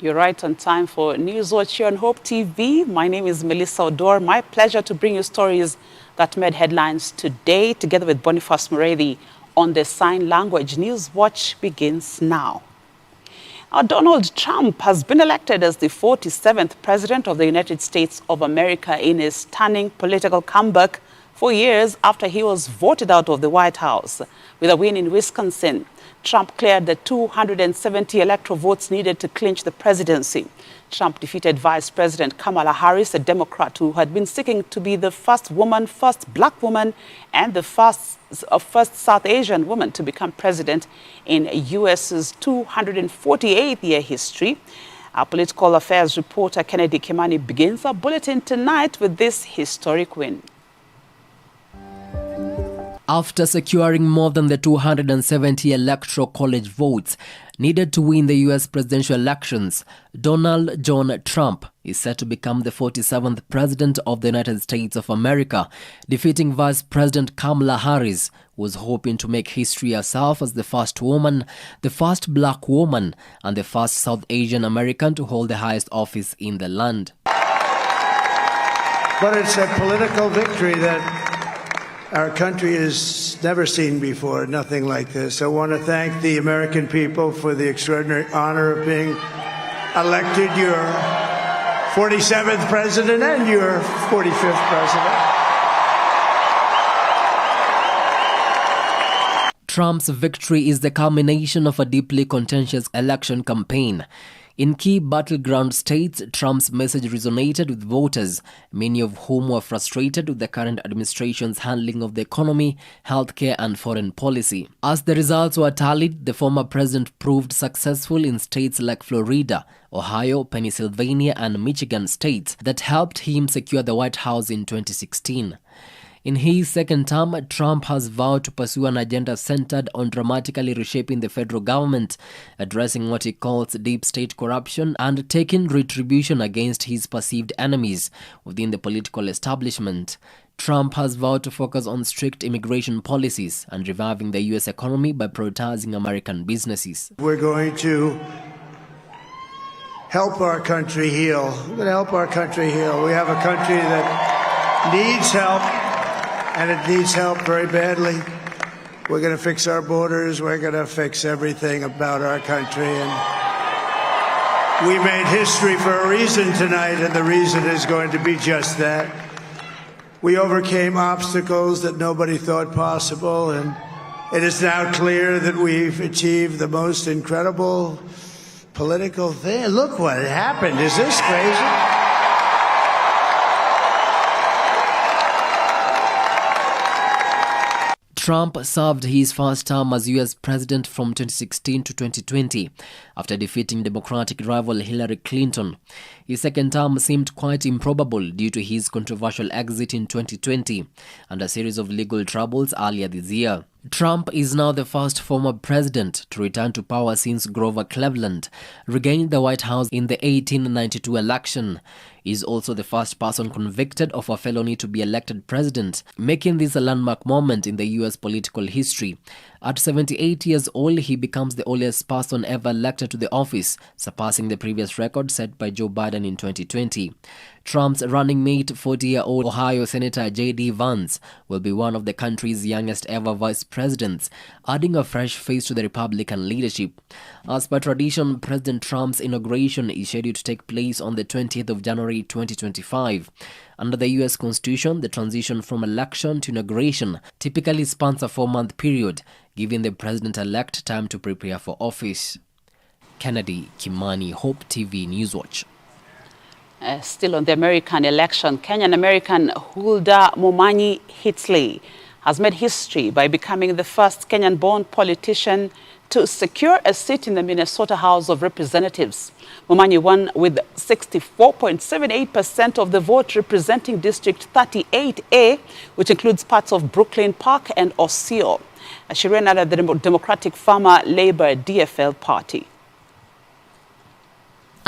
You're right on time for Newswatch here on Hope TV. My name is Melissa Oduor. My pleasure to bring you stories that made headlines today, together with Boniface Muredi on the sign language. Newswatch begins now. Now, Donald Trump has been elected as the 47th President of the United States of America in a stunning political comeback 4 years after he was voted out of the White House. With a win in Wisconsin, Trump cleared the 270 electoral votes needed to clinch the presidency. Trump defeated Vice President Kamala Harris, a Democrat who had been seeking to be the first black woman, and the first South Asian woman to become president in U.S.'s 248-year history. Our political affairs reporter Kennedy Kimani begins our bulletin tonight with this historic win. After securing more than the 270 electoral college votes needed to win the U.S. presidential elections, Donald John Trump is set to become the 47th President of the United States of America, defeating Vice President Kamala Harris, who was hoping to make history herself as the first woman, the first black woman, and the first South Asian American to hold the highest office in the land. But it's a political victory that our country has never seen before, nothing like this. I want to thank the American people for the extraordinary honor of being elected your 47th president and your 45th president. Trump's victory is the culmination of a deeply contentious election campaign. In key battleground states, Trump's message resonated with voters, many of whom were frustrated with the current administration's handling of the economy, healthcare, and foreign policy. As the results were tallied, the former president proved successful in states like Florida, Ohio, Pennsylvania, and Michigan states that helped him secure the White House in 2016. In his second term, Trump has vowed to pursue an agenda centered on dramatically reshaping the federal government, addressing what he calls deep state corruption, and taking retribution against his perceived enemies within the political establishment. Trump has vowed to focus on strict immigration policies and reviving the U.S. economy by prioritizing American businesses. We're going to help our country heal. We're going to help our country heal. We have a country that needs help. And it needs help very badly. We're going to fix our borders. We're going to fix everything about our country. And we made history for a reason tonight, and the reason is going to be just that. We overcame obstacles that nobody thought possible, and it is now clear that we've achieved the most incredible political thing. Look what happened. Is this crazy? Trump served his first term as U.S. president from 2016 to 2020 after defeating Democratic rival Hillary Clinton. His second term seemed quite improbable due to his controversial exit in 2020 and a series of legal troubles earlier this year. Trump is now the first former president to return to power since Grover Cleveland regained the White House in the 1892 election. He is also the first person convicted of a felony to be elected president, making this a landmark moment in the U.S. political history. At 78 years old, he becomes the oldest person ever elected to the office, surpassing the previous record set by Joe Biden in 2020. Trump's running mate, 40-year-old Ohio Senator J.D. Vance, will be one of the country's youngest ever vice presidents, adding a fresh face to the Republican leadership. As per tradition, President Trump's inauguration is scheduled to take place on the 20th of January 2025. Under the U.S. Constitution, the transition from election to inauguration typically spans a 4-month period, giving the president-elect time to prepare for office. Kennedy Kimani, Hope TV Newswatch. Still on the American election, Kenyan-American Huldah Momanyi Hitley has made history by becoming the first Kenyan-born politician to secure a seat in the Minnesota House of Representatives. Momanyi won with 64.78% of the vote, representing District 38A, which includes parts of Brooklyn Park and Osseo. She ran under the Democratic Farmer Labor DFL party.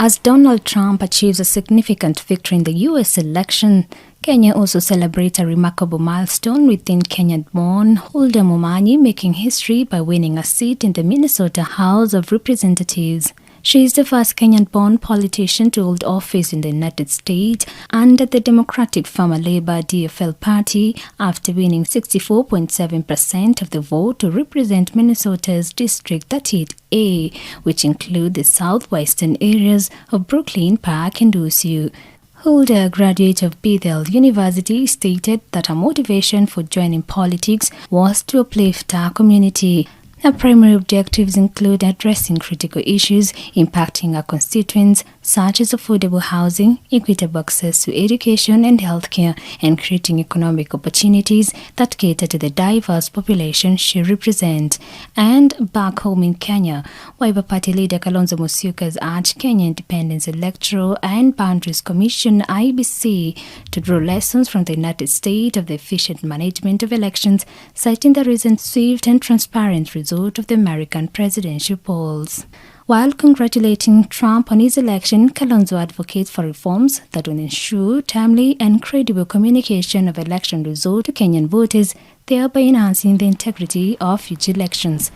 As Donald Trump achieves a significant victory in the U.S. election, Kenya also celebrates a remarkable milestone within Kenyan-born Huldah Momanyi making history by winning a seat in the Minnesota House of Representatives. She is the first Kenyan-born politician to hold office in the United States under the Democratic Farmer Labour DFL party after winning 64.7% of the vote to represent Minnesota's District 38A, which include the southwestern areas of Brooklyn Park and Oduor. Holder, a graduate of Bethel University, stated that her motivation for joining politics was to uplift our community. Her primary objectives include addressing critical issues impacting our constituents, such as affordable housing, equitable access to education and healthcare, and creating economic opportunities that cater to the diverse population she represents. And back home in Kenya, Wiper Party leader Kalonzo Musyoka has urged Kenya Independence Electoral and Boundaries Commission (IEBC) to draw lessons from the United States of the efficient management of elections, citing the recent swift and transparent result of the American presidential polls. While congratulating Trump on his election, Kalonzo advocates for reforms that will ensure timely and credible communication of election results to Kenyan voters, thereby enhancing the integrity of future elections.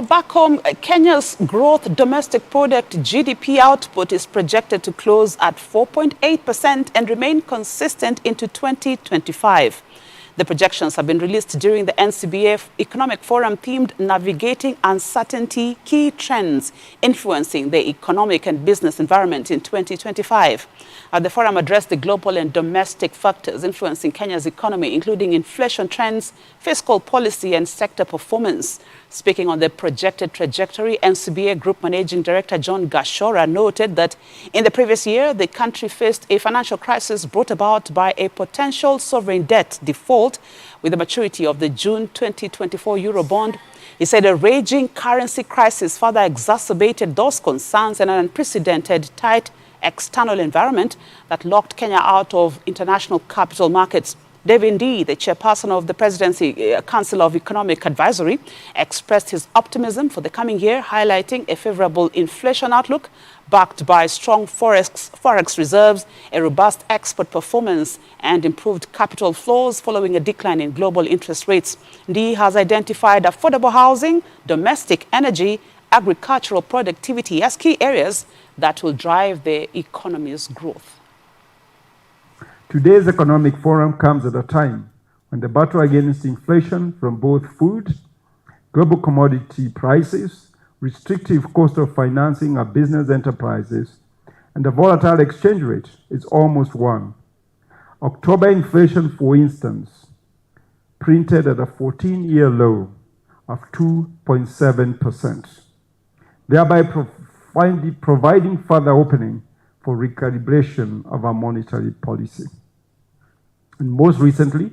Back home, Kenya's growth domestic product GDP output is projected to close at 4.8% and remain consistent into 2025. The projections have been released during the NCBF Economic Forum themed Navigating Uncertainty, Key Trends Influencing the Economic and Business Environment in 2025. The forum addressed the global and domestic factors influencing Kenya's economy, including inflation trends, fiscal policy, and sector performance. Speaking on the projected trajectory, NCBA Group Managing Director John Gashora noted that in the previous year, the country faced a financial crisis brought about by a potential sovereign debt default with the maturity of the June 2024 Eurobond. He said a raging currency crisis further exacerbated those concerns and an unprecedented tight external environment that locked Kenya out of international capital markets. David Ndii, the chairperson of the Presidency Council of Economic Advisory, expressed his optimism for the coming year, highlighting a favorable inflation outlook backed by strong forex reserves, a robust export performance, and improved capital flows following a decline in global interest rates. Ndii has identified affordable housing, domestic energy, agricultural productivity as key areas that will drive the economy's growth. Today's economic forum comes at a time when the battle against inflation from both food, global commodity prices, restrictive cost of financing of business enterprises, and the volatile exchange rate is almost won. October inflation, for instance, printed at a 14-year low of 2.7%, thereby providing further opening for recalibration of our monetary policy. And most recently,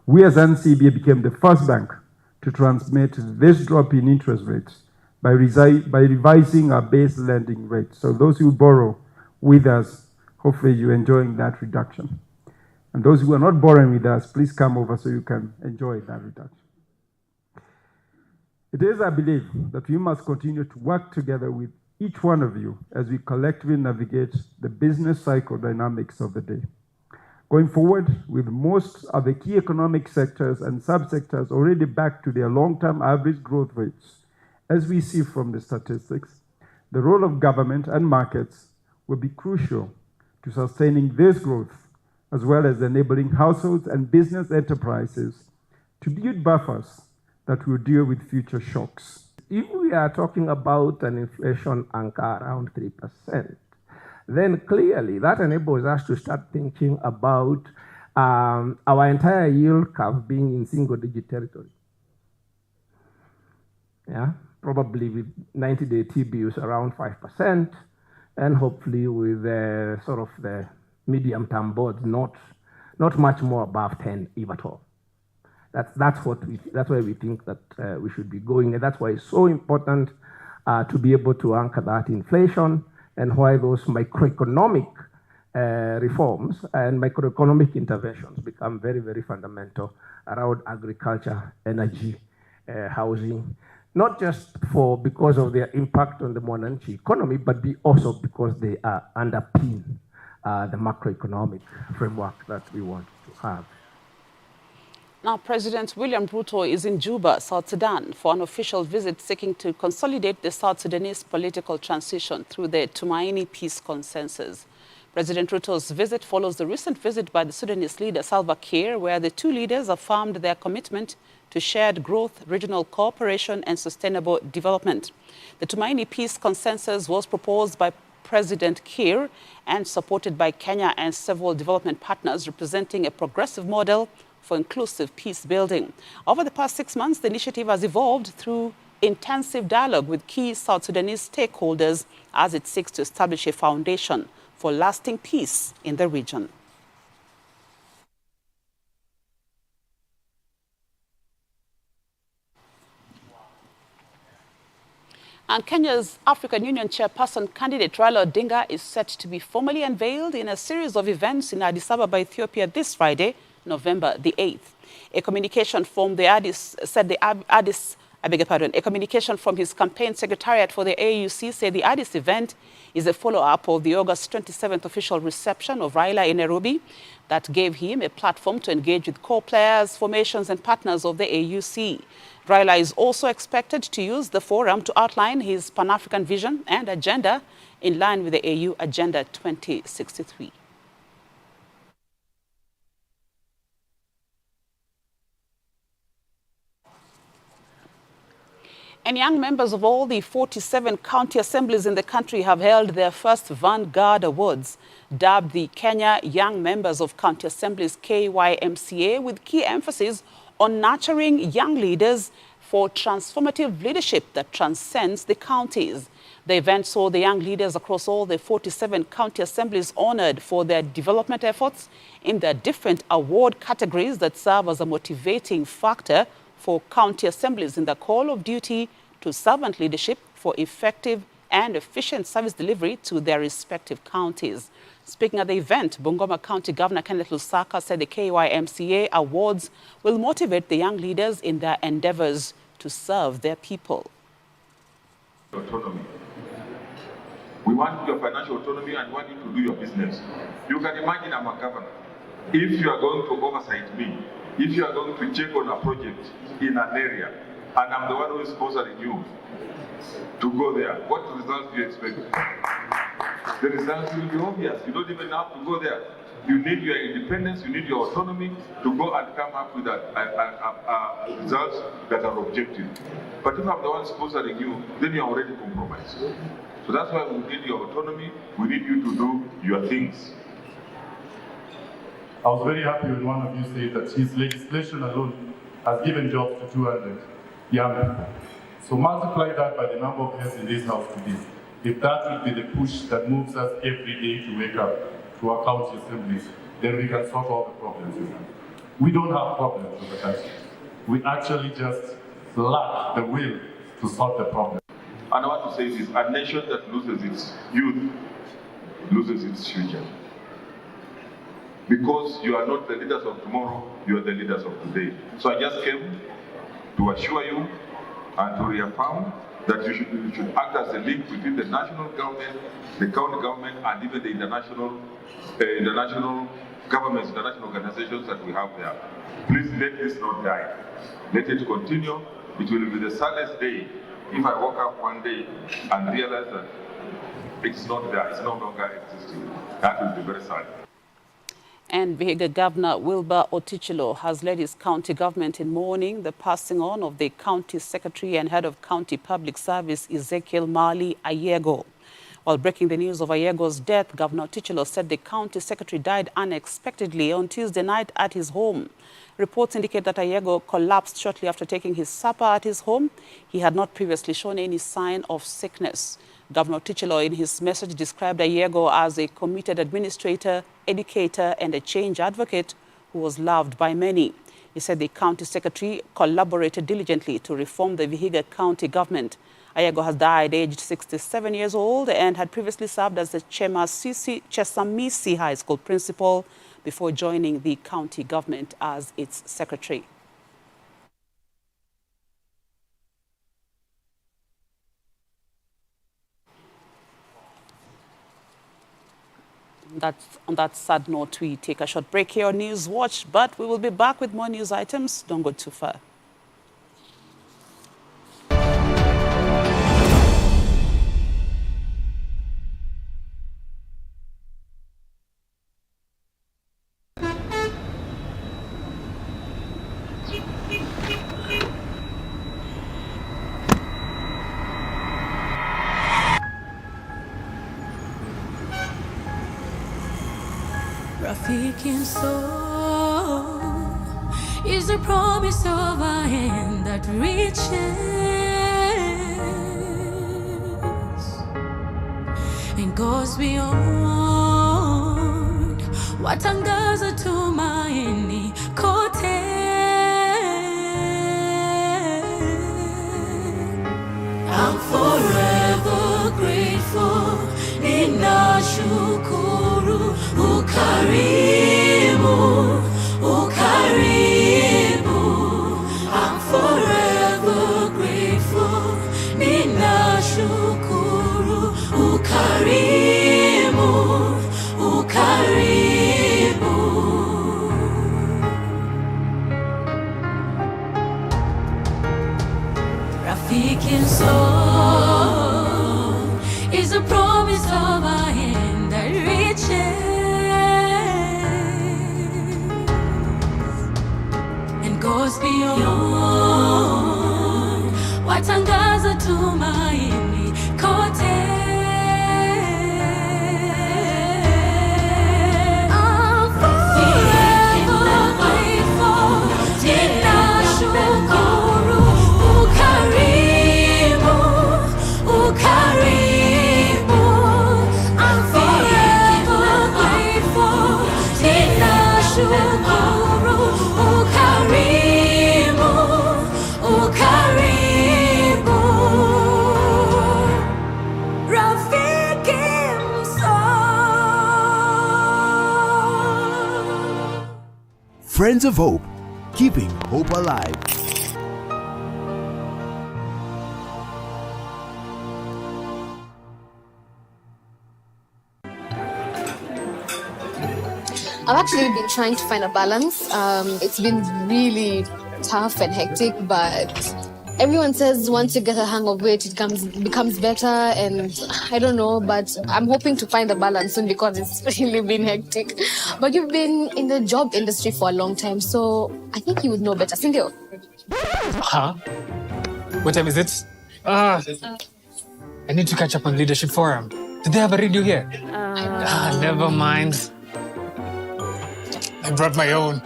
we as NCBA became the first bank to transmit this drop in interest rates by revising our base lending rate. So those who borrow with us, hopefully you're enjoying that reduction. And those who are not borrowing with us, please come over so you can enjoy that reduction. It is our belief that we must continue to work together with each one of you as we collectively navigate the business cycle dynamics of the day. Going forward, with most of the key economic sectors and subsectors already back to their long-term average growth rates, as we see from the statistics, the role of government and markets will be crucial to sustaining this growth, as well as enabling households and business enterprises to build buffers that will deal with future shocks. If we are talking about an inflation anchor around 3%, then clearly that enables us to start thinking about our entire yield curve being in single-digit territory. Yeah, probably with 90-day T-bills around 5%, and hopefully with sort of the medium-term bonds not much more above 10, if at all. That's why we think that we should be going, and that's why it's so important to be able to anchor that inflation, and why those microeconomic reforms and microeconomic interventions become very, very fundamental around agriculture, energy, housing, not just because of their impact on the monetary economy, but also because they underpin the macroeconomic framework that we want to have. Now, President William Ruto is in Juba, South Sudan, for an official visit seeking to consolidate the South Sudanese political transition through the Tumaini Peace Consensus. President Ruto's visit follows the recent visit by the Sudanese leader Salva Kiir, where the two leaders affirmed their commitment to shared growth, regional cooperation, and sustainable development. The Tumaini Peace Consensus was proposed by President Kiir and supported by Kenya and several development partners, representing a progressive model for inclusive peace building. Over the past 6 months, the initiative has evolved through intensive dialogue with key South Sudanese stakeholders as it seeks to establish a foundation for lasting peace in the region. And Kenya's African Union chairperson candidate Raila Odinga is set to be formally unveiled in a series of events in Addis Ababa, Ethiopia this Friday, November the 8th. A communication from the Addis said the Addis, a communication from his campaign secretariat for the AUC said the Addis event is a follow-up of the August 27th official reception of Raila in Nairobi that gave him a platform to engage with core players, formations and partners of the AUC. Raila is also expected to use the forum to outline his Pan-African vision and agenda in line with the AU Agenda 2063. And young members of all the 47 county assemblies in the country have held their first Vanguard Awards, dubbed the Kenya Young Members of County Assemblies KYMCA, with key emphasis on nurturing young leaders for transformative leadership that transcends the counties. The event saw the young leaders across all the 47 county assemblies honored for their development efforts in their different award categories that serve as a motivating factor for county assemblies in the call of duty to servant leadership for effective and efficient service delivery to their respective counties. Speaking at the event, Bungoma County Governor Kenneth Lusaka said the KYMCA awards will motivate the young leaders in their endeavors to serve their people. Autonomy. We want your financial autonomy and want you to do your business. You can imagine I'm a governor. If you are going to oversight me, if you are going to check on a project in an area, and I'm the one who is sponsoring you to go there, what results do you expect? The results will be obvious. You don't even have to go there. You need your independence, you need your autonomy to go and come up with results that are objective. But if I'm the one sponsoring you, then you're already compromised. So that's why we need your autonomy, we need you to do your things. I was very happy when one of you said that his legislation alone has given jobs to 200 young people. So multiply that by the number of heads in this house today. If that will be the push that moves us every day to wake up to our county assemblies, then we can solve all the problems we have. We don't have problems in the country. We actually just lack the will to solve the problem. And I want to say this, a nation that loses its youth loses its future. Because you are not the leaders of tomorrow, you are the leaders of today. So I just came to assure you and to reaffirm that you should act as a link between the national government, the county government, and even the international governments, international organizations that we have there. Please let this not die. Let it continue. It will be the saddest day if I woke up one day and realize that it's not there, it's no longer existing. That will be very sad. And Vihiga Governor Wilbur Otichilo has led his county government in mourning the passing on of the county secretary and head of county public service, Ezekiel Mali Ayego. While breaking the news of Ayego's death, Governor Otichilo said the county secretary died unexpectedly on Tuesday night at his home. Reports indicate that Ayego collapsed shortly after taking his supper at his home. He had not previously shown any sign of sickness. Governor Otichilo, in his message, described Ayego as a committed administrator, educator, and a change advocate who was loved by many. He said the county secretary collaborated diligently to reform the Vihiga county government. Ayego has died aged 67 years old and had previously served as the Chesamisi High School principal before joining the county government as its secretary. That on that sad note, we take a short break here on Newswatch, but we will be back with more news items. Don't go too far. Rafiki soul is the promise of a hand that reaches and goes beyond what angaza tumaini kote. I'm forever grateful. Ninashukuru ukarimu, ukarimu. I'm forever grateful. Ninashukuru ukarimu, ukarimu. Rafiki soul is a promise of a hand that reaches and goes beyond watangaza tumaini kote. I'm forever grateful. Ninashukuru ukarimu, ukarimu. I'm forever grateful. Ninashukuru ukarimu, ukarimu. Rafiki msoul. Friends of Hope, keeping hope alive. I've actually been trying to find a balance. It's been really tough and hectic, but everyone says once you get a hang of it, it becomes better, and I don't know, but I'm hoping to find a balance soon because it's really been hectic. But you've been in the job industry for a long time, so I think you would know better. Cynthia? Huh? What time is it? I need to catch up on Leadership Forum. Did they have a radio here? Never mind. I brought my own.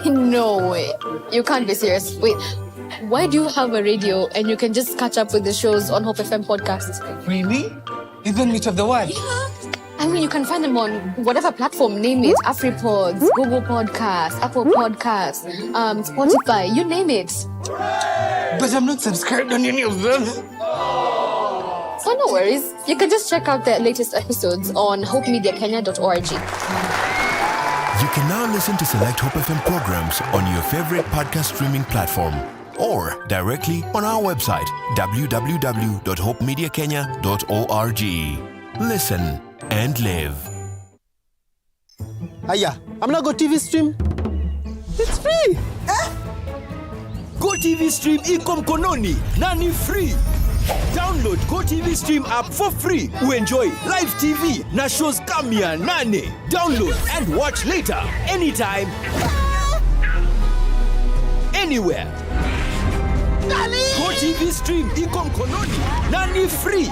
No way. You can't be serious. Wait, why do you have a radio and you can just catch up with the shows on Hope FM podcasts? Really? Even which of the what? I mean, you can find them on whatever platform, name it. AfriPods, Google Podcasts, Apple Podcasts, Spotify, you name it. But I'm not subscribed on any of them. So no worries. You can just check out the latest episodes on hopemediakenya.org. You can now listen to select Hope FM programs on your favorite podcast streaming platform or directly on our website, www.hopemediakenya.org. Listen and live. Aya, I'm not Go TV Stream. It's free. Go TV Stream iko mkononi na ni free. Download Go TV Stream app for free. We enjoy live TV na shows kamia nane. Download and watch later, anytime, anywhere. Go TV Stream iko mkononi na ni free.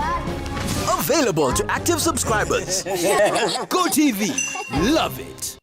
Available to active subscribers. Go TV. Love it.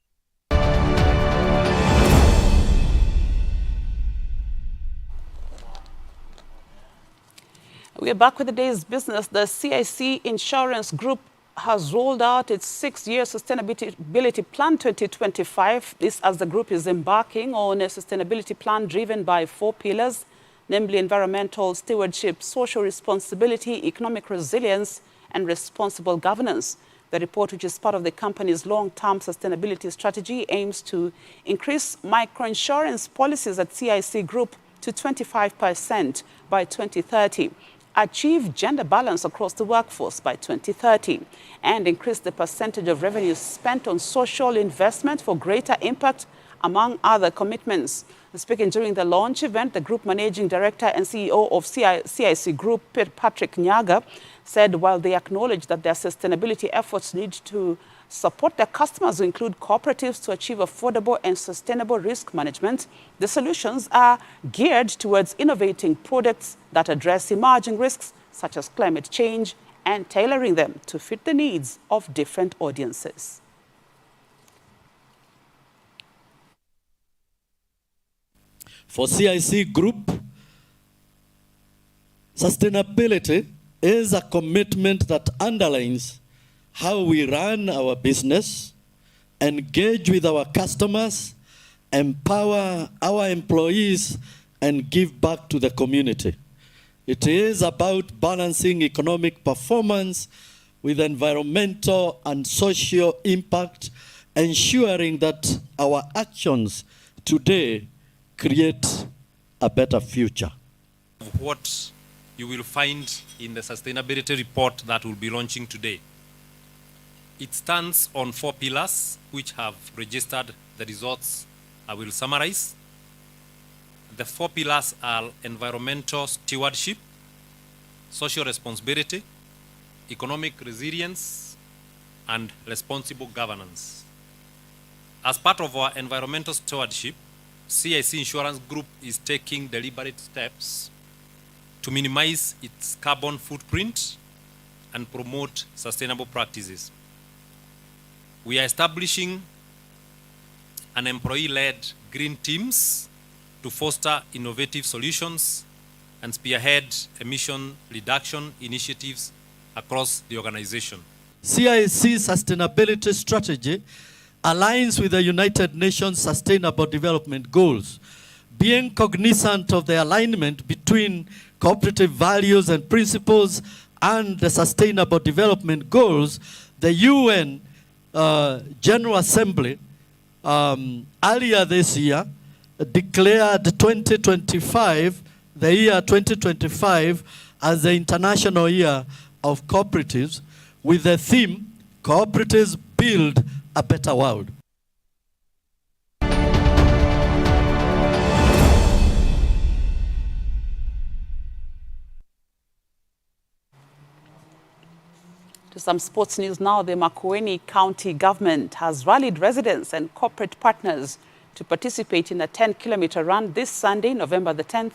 We're back with the day's business. The CIC Insurance Group has rolled out its 6-year sustainability plan 2025. This as the group is embarking on a sustainability plan driven by 4 pillars, namely environmental stewardship, social responsibility, economic resilience, and responsible governance. The report, which is part of the company's long-term sustainability strategy, aims to increase microinsurance policies at CIC Group to 25% by 2030. achieve gender balance across the workforce by 2030 and increase the percentage of revenues spent on social investment for greater impact, among other commitments. Speaking during the launch event, the Group Managing Director and CEO of CIC Group, Patrick Nyaga, said while they acknowledge that their sustainability efforts need to support their customers, who include cooperatives, to achieve affordable and sustainable risk management, the solutions are geared towards innovating products that address emerging risks such as climate change and tailoring them to fit the needs of different audiences. For CIC Group, sustainability is a commitment that underlines how we run our business, engage with our customers, empower our employees, and give back to the community. It is about balancing economic performance with environmental and social impact, ensuring that our actions today create a better future. What you will find in the sustainability report that we'll be launching today. It stands on 4 pillars which have registered the results I will summarize. The 4 pillars are environmental stewardship, social responsibility, economic resilience, and responsible governance. As part of our environmental stewardship, CIC Insurance Group is taking deliberate steps to minimize its carbon footprint and promote sustainable practices. We are establishing an employee-led green teams to foster innovative solutions and spearhead emission reduction initiatives across the organization. CIC sustainability strategy aligns with the United Nations Sustainable Development Goals. Being cognizant of the alignment between cooperative values and principles and the Sustainable Development Goals, the UN General Assembly earlier this year declared 2025, the year 2025, as the International Year of Cooperatives, with the theme, Cooperatives Build a Better World. To some sports news now, the Makueni County government has rallied residents and corporate partners to participate in a 10-kilometer run this Sunday, November the 10th,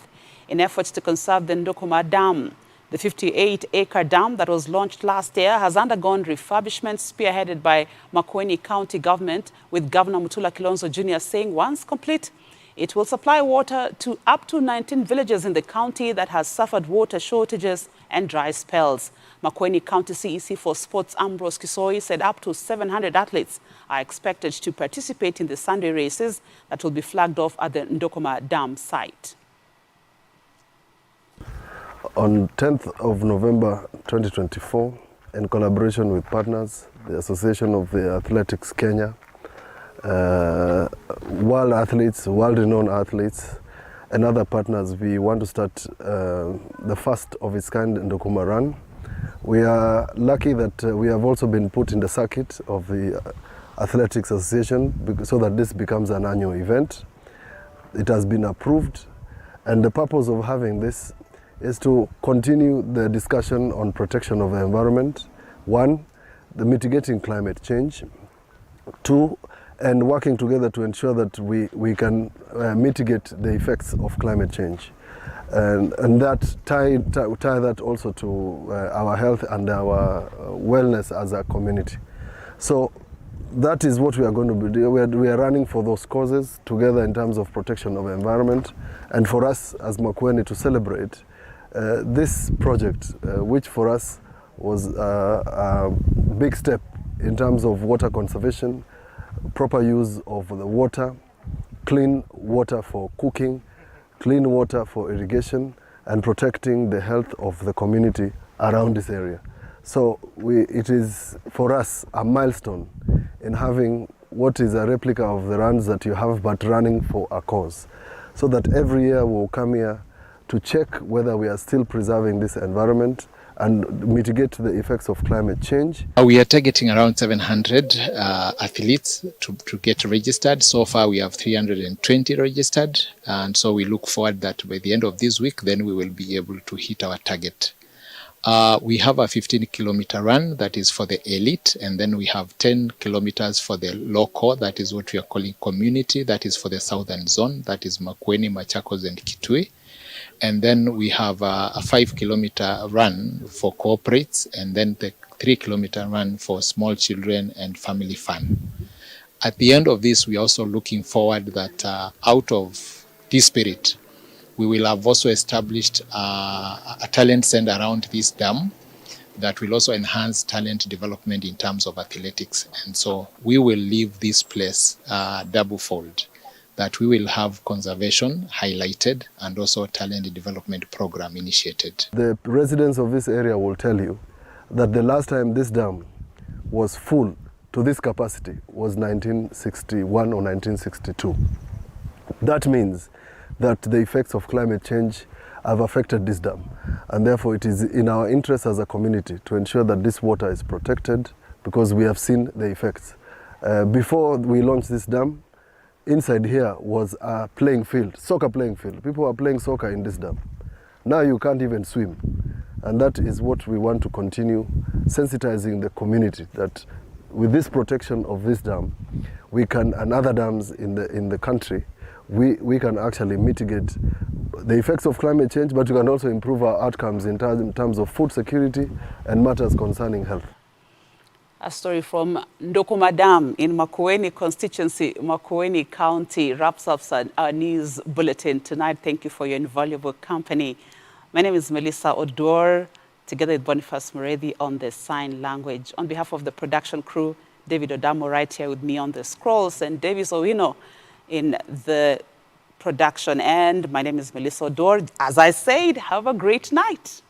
in efforts to conserve the Ndokoma Dam. The 58-acre dam that was launched last year has undergone refurbishment spearheaded by Makueni County government, with Governor Mutula Kilonzo Jr. saying once complete, it will supply water to up to 19 villages in the county that has suffered water shortages and dry spells. Makueni County CEC for Sports Ambrose Kisoi said up to 700 athletes are expected to participate in the Sunday races that will be flagged off at the Ndokoma Dam site. On 10th of November 2024, in collaboration with partners, the Association of the Athletics Kenya, world athletes, world-renowned athletes, and other partners, we want to start the first of its kind Ndokoma Run. We are lucky that we have also been put in the circuit of the Athletics Association so that this becomes an annual event. It has been approved, and the purpose of having this is to continue the discussion on protection of the environment. 1, the mitigating climate change. 2, and working together to ensure that we can mitigate the effects of climate change. And that tie that also to our health and our wellness as a community. So that is what we are going to be doing. We are running for those causes together in terms of protection of the environment, and for us as Makueni to celebrate this project, which for us was a big step in terms of water conservation, proper use of the water, clean water for cooking, clean water for irrigation, and protecting the health of the community around this area. So it is for us a milestone in having what is a replica of the runs that you have, but running for a cause. So that every year we'll come here to check whether we are still preserving this environment and mitigate the effects of climate change. We are targeting around 700 athletes to get registered. So far we have 320 registered, and so we look forward that by the end of this week then we will be able to hit our target. We have a 15-kilometer run that is for the elite, and then we have 10 kilometers for the local, that is what we are calling community, that is for the southern zone, that is Makueni, Machakos and Kitui. And then we have a 5-kilometer run for corporates, and then the 3-kilometer run for small children and family fun. At the end of this, we are also looking forward that out of this spirit, we will have also established a talent center around this dam that will also enhance talent development in terms of athletics. And so we will leave this place double-fold, that we will have conservation highlighted and also a talent development program initiated. The residents of this area will tell you that the last time this dam was full to this capacity was 1961 or 1962. That means that the effects of climate change have affected this dam, and therefore it is in our interest as a community to ensure that this water is protected, because we have seen the effects. Before we launched this dam, inside here was a playing field, soccer playing field. People are playing soccer in this dam. Now you can't even swim. And that is what we want to continue sensitizing the community, that with this protection of this dam, we can, and other dams in the country, we can actually mitigate the effects of climate change, but we can also improve our outcomes in terms of food security and matters concerning health. A story from Ndokoma Dam in Makueni constituency, Makueni County, wraps up our news bulletin tonight. Thank you for your invaluable company. My name is Melissa Oduor, together with Boniface Mureithi on the sign language. On behalf of the production crew, David Odamo right here with me on the scrolls, and Davis Owino in the production. And my name is Melissa Oduor. As I said, have a great night.